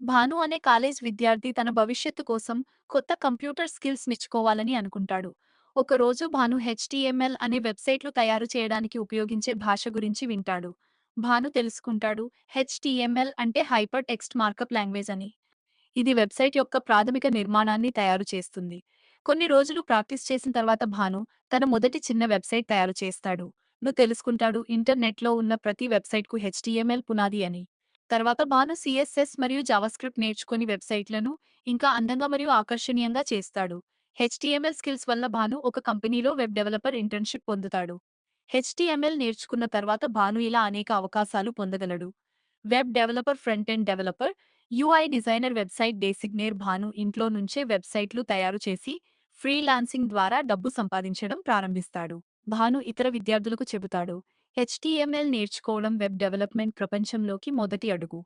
భాను అనే కాలేజ్ విద్యార్థి తన భవిష్యత్తు కోసం కొత్త కంప్యూటర్ స్కిల్స్ నేర్చుకోవాలని అనుకుంటాడు. ఒకరోజు భాను హెచ్టిఎంఎల్ అనే వెబ్సైట్లు తయారు చేయడానికి ఉపయోగించే భాష గురించి వింటాడు. భాను తెలుసుకుంటాడు, హెచ్టిఎంఎల్ అంటే హైపర్ టెక్స్ట్ మార్కప్ లాంగ్వేజ్ అని. ఇది వెబ్సైట్ యొక్క ప్రాథమిక నిర్మాణాన్ని తయారు చేస్తుంది. కొన్ని రోజులు ప్రాక్టీస్ చేసిన తర్వాత భాను తన మొదటి చిన్న వెబ్సైట్ తయారు చేస్తాడు. నువ్వు తెలుసుకుంటాడు, ఇంటర్నెట్లో ఉన్న ప్రతి వెబ్సైట్కు హెచ్టిఎంఎల్ పునాది అని. తర్వాత భాను సిఎస్ఎస్ మరియు జావాస్క్రిప్ట్ నేర్చుకుని వెబ్సైట్లను ఇంకా అందంగా మరియు ఆకర్షణీయంగా చేస్తాడు. హెచ్టిఎంఎల్ స్కిల్స్ వల్ల భాను ఒక కంపెనీలో వెబ్ డెవలపర్ ఇంటర్న్షిప్ పొందుతాడు. హెచ్టిఎంఎల్ నేర్చుకున్న తర్వాత భాను ఇలా అనేక అవకాశాలు పొందగలడు. Web developer, front end developer, UI designer, website designer. Bhanu ఇంట్లో నుంచే వెబ్సైట్లు తయారు చేసి ఫ్రీలాన్సింగ్ ద్వారా డబ్బు సంపాదించడం ప్రారంభిస్తాడు. భాను ఇతర విద్యార్థులకు చెబుతాడు, హెచ్టిఎంఎల్ నేర్చుకోవడం వెబ్ డెవలప్మెంట్ ప్రపంచంలోకి మొదటి అడుగు.